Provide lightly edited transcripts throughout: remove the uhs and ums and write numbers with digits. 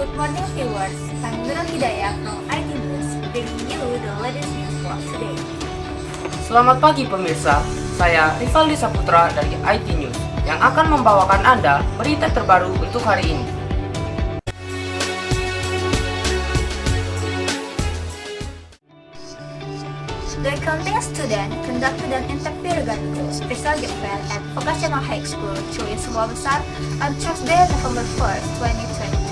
Good morning viewers, I'm Nurul Hidayah from IT News, bringing you the latest news for today. Selamat pagi pemirsa, saya Rivaldi Saputra dari IT News yang akan membawakan Anda berita terbaru untuk hari ini. The accounting student conducted an interview regarding the special job fair at Vocational High School, Cuy Sumbawa Besar on Thursday, November 1st, 2022.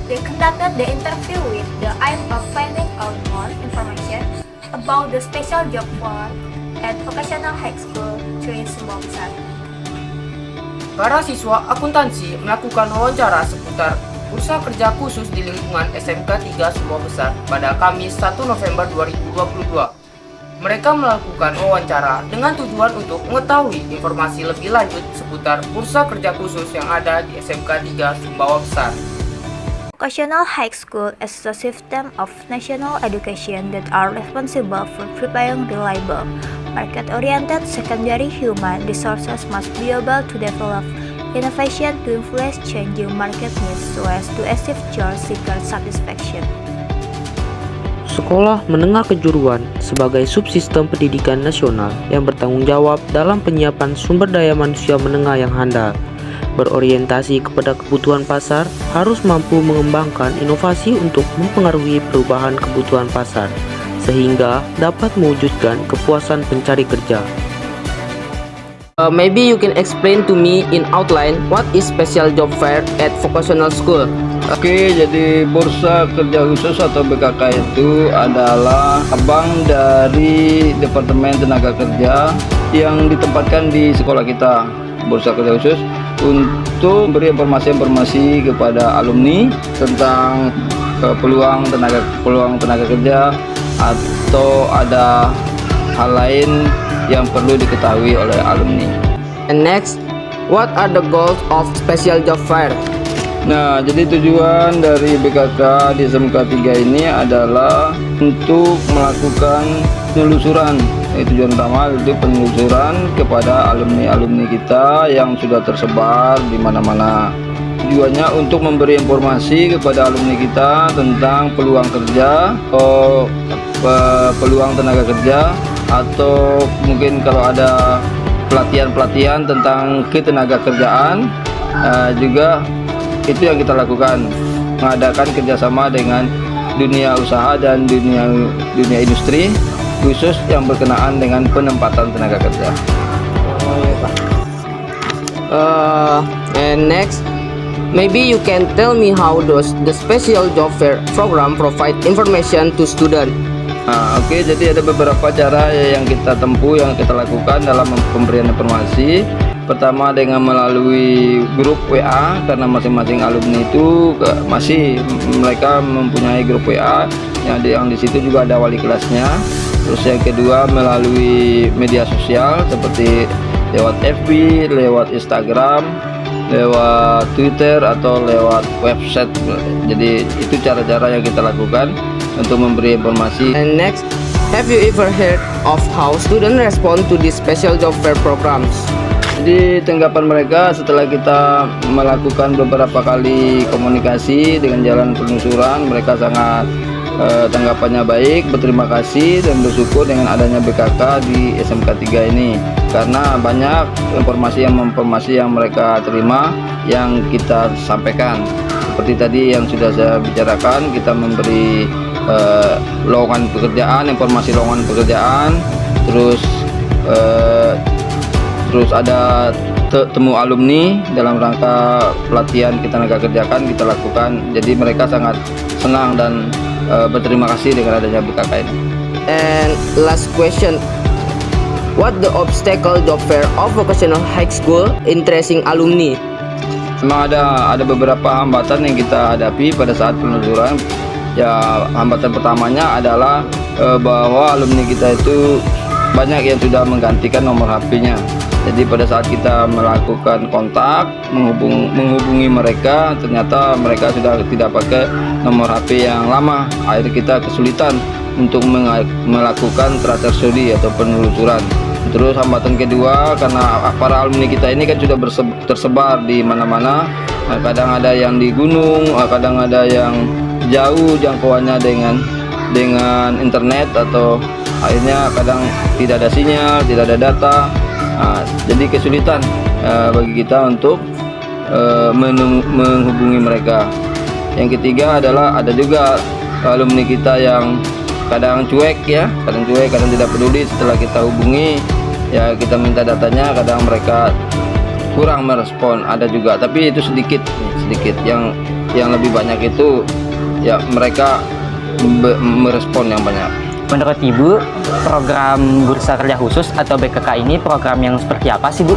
They conducted the interview with the aim of finding out more information about the special job fair at Vocational High School, Cuy Sumbawa Besar. Para siswa akuntansi melakukan wawancara seputar bursa kerja khusus di lingkungan SMK 3 Sumbawa Besar pada Kamis 1 November 2022. Mereka melakukan wawancara dengan tujuan untuk mengetahui informasi lebih lanjut seputar bursa kerja khusus yang ada di SMK 3 Sumbawa Besar. Vocational High School is a system of national education that are responsible for preparing reliable, market-oriented secondary human resources must be able to develop innovation to influence changing market needs so as to achieve job seeker satisfaction. Sekolah Menengah Kejuruan sebagai subsistem pendidikan nasional yang bertanggung jawab dalam penyiapan sumber daya manusia menengah yang handal, berorientasi kepada kebutuhan pasar, harus mampu mengembangkan inovasi untuk mempengaruhi perubahan kebutuhan pasar, sehingga dapat mewujudkan kepuasan pencari kerja. Maybe you can explain to me in outline what is special job fair at vocational school. Oke, jadi bursa kerja khusus atau BKK itu adalah cabang dari Departemen Tenaga Kerja yang ditempatkan di sekolah kita. Bursa kerja khusus untuk memberi informasi-informasi kepada alumni tentang peluang tenaga kerja atau ada hal lain yang perlu diketahui oleh alumni. And next, what are the goals of special job fair? Nah, jadi tujuan dari BKK di SMK 3 ini adalah untuk melakukan penelusuran. Tujuan utama itu penelusuran kepada alumni-alumni kita yang sudah tersebar di mana-mana. Tujuannya untuk memberi informasi kepada alumni kita tentang peluang kerja atau peluang tenaga kerja, atau mungkin kalau ada pelatihan-pelatihan tentang ketenaga kerjaan, juga itu yang kita lakukan, mengadakan kerjasama dengan dunia usaha dan dunia industri, khusus yang berkenaan dengan penempatan tenaga kerja. And next, maybe you can tell me how does the special job fair program provide information to student? Nah, oke, jadi ada beberapa cara yang kita tempuh, yang kita lakukan dalam pemberian informasi. Pertama dengan melalui grup WA, karena masing-masing alumni itu mereka mempunyai grup WA yang di situ juga ada wali kelasnya. Terus yang kedua melalui media sosial seperti lewat FB, lewat Instagram, lewat Twitter atau lewat website. Jadi itu cara-cara yang kita lakukan untuk memberi informasi. And next, have you ever heard of how students respond to these special job fair programs? Jadi tanggapan mereka setelah kita melakukan beberapa kali komunikasi dengan jalan penelusuran, mereka sangat tanggapannya baik, berterima kasih dan bersyukur dengan adanya BKK di SMK 3 ini, karena banyak informasi yang mereka terima yang kita sampaikan. Seperti tadi yang sudah saya bicarakan, kita memberi lowongan pekerjaan, informasi lowongan pekerjaan, terus ada temu alumni dalam rangka pelatihan ketenaga kerjaan kita lakukan. Jadi mereka sangat senang dan berterima kasih dengan adanya BKK ini. And last question, what the obstacle job fair of vocational high school interesting alumni? Memang ada beberapa hambatan yang kita hadapi pada saat penelusuran. Ya, hambatan pertamanya adalah bahwa alumni kita itu banyak yang sudah menggantikan nomor HP-nya. Jadi pada saat kita melakukan kontak, menghubungi mereka, ternyata mereka sudah tidak pakai nomor HP yang lama. Akhirnya kita kesulitan untuk melakukan tracer studi atau penelusuran. Terus hambatan kedua, karena para alumni kita ini kan sudah tersebar di mana-mana, Kadang ada yang di gunung, kadang ada yang jauh jangkauannya dengan internet, atau akhirnya kadang tidak ada sinyal, tidak ada data. Jadi kesulitan bagi kita untuk menghubungi mereka. Yang ketiga adalah ada juga alumni kita yang kadang cuek ya, kadang tidak peduli. Setelah kita hubungi ya, kita minta datanya, kadang mereka kurang merespon. Ada juga, tapi itu sedikit. Yang lebih banyak itu ya mereka merespon yang banyak. Menurut Ibu, program Bursa Kerja Khusus atau BKK ini program yang seperti apa sih, Bu?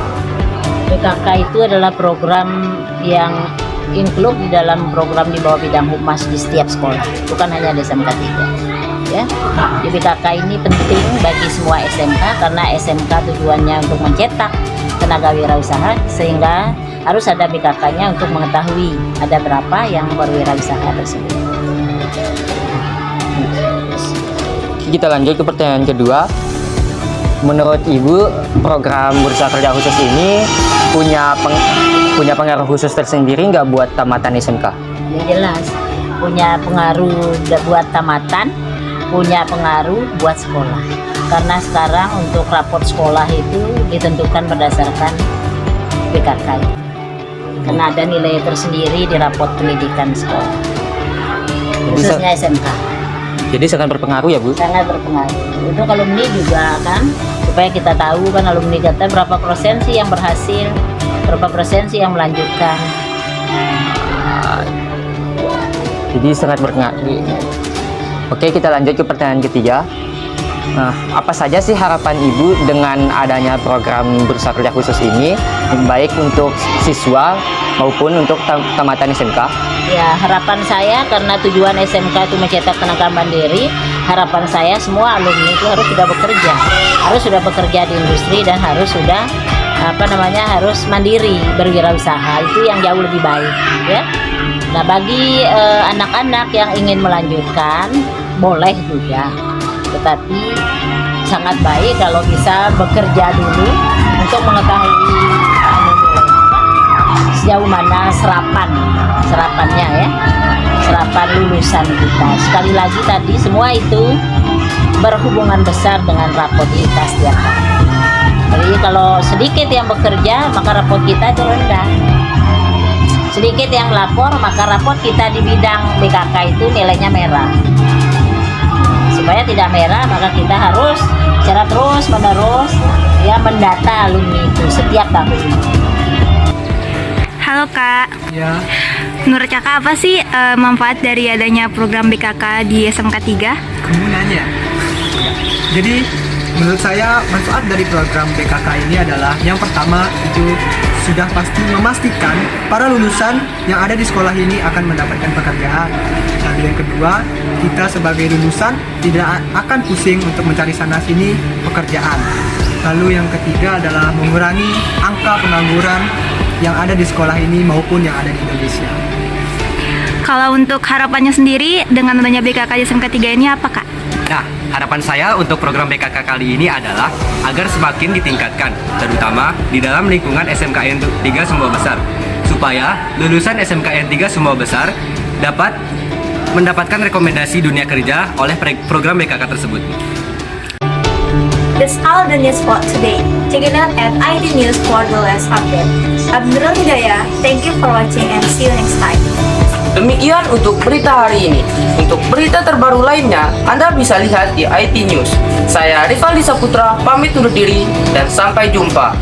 BKK itu adalah program yang include di dalam program di bawah bidang humas di setiap sekolah, bukan hanya di SMK 3. Ya, di BKK ini penting bagi semua SMK karena SMK tujuannya untuk mencetak tenaga wirausaha, sehingga harus ada BKK-nya untuk mengetahui ada berapa yang berwirausaha tersebut. Kita lanjut ke pertanyaan kedua. Menurut Ibu, program Bursa Kerja Khusus ini punya pengaruh khusus tersendiri nggak buat tamatan SMK? Ya jelas, punya pengaruh buat tamatan, punya pengaruh buat sekolah. Karena sekarang untuk raport sekolah itu ditentukan berdasarkan BKK. Karena ada nilai tersendiri di raport pendidikan sekolah, khususnya SMK. Jadi sangat berpengaruh ya, Bu? Sangat berpengaruh. Untuk alumni juga kan, supaya kita tahu kan alumni kita berapa persen sih yang berhasil, berapa persen sih yang melanjutkan. Jadi sangat berpengaruh. Oke, kita lanjut ke pertanyaan ketiga. Nah, apa saja sih harapan Ibu dengan adanya program Bursa Kerja Khusus ini, baik untuk siswa maupun untuk tamatan SMK? Ya, harapan saya karena tujuan SMK itu mencetak tenaga mandiri, harapan saya semua alumni itu harus sudah bekerja di industri dan harus sudah harus mandiri, berwirausaha. Itu yang jauh lebih baik, ya. Nah, bagi anak-anak yang ingin melanjutkan boleh juga, tetapi sangat baik kalau bisa bekerja dulu untuk mengetahui sejauh mana serapannya ya, serapan lulusan kita. Sekali lagi tadi semua itu berhubungan besar dengan raport kita setiap hari. Jadi kalau sedikit yang bekerja maka raport kita itu rendah. Sedikit yang lapor maka raport kita di bidang BKK itu nilainya merah. Supaya tidak merah maka kita harus secara terus menerus ya mendata alumni itu setiap tahun. Halo Kak. Ya, Menurut Kakak apa sih manfaat dari adanya program BKK di SMK 3? Kamu nanya. Ya. Jadi menurut saya manfaat dari program BKK ini adalah yang pertama itu sudah pasti memastikan para lulusan yang ada di sekolah ini akan mendapatkan pekerjaan. Lalu yang kedua, kita sebagai lulusan tidak akan pusing untuk mencari sana sini pekerjaan. Lalu yang ketiga adalah mengurangi angka pengangguran yang ada di sekolah ini maupun yang ada di Indonesia. Kalau untuk harapannya sendiri dengan adanya BKK di SMK 3 ini apa Kak? Nah, harapan saya untuk program BKK kali ini adalah agar semakin ditingkatkan, terutama di dalam lingkungan SMKN 3 Sumbawa Besar, supaya lulusan SMKN 3 Sumbawa Besar dapat mendapatkan rekomendasi dunia kerja oleh program BKK tersebut. That's all the news for today. Check it out at ID News for the latest update. I'm Nurul Hidayah. Thank you for watching and see you next time. demikian untuk berita hari ini. Untuk berita terbaru lainnya, Anda bisa lihat di IT News. Saya Rivaldi Saputra, pamit undur diri dan sampai jumpa.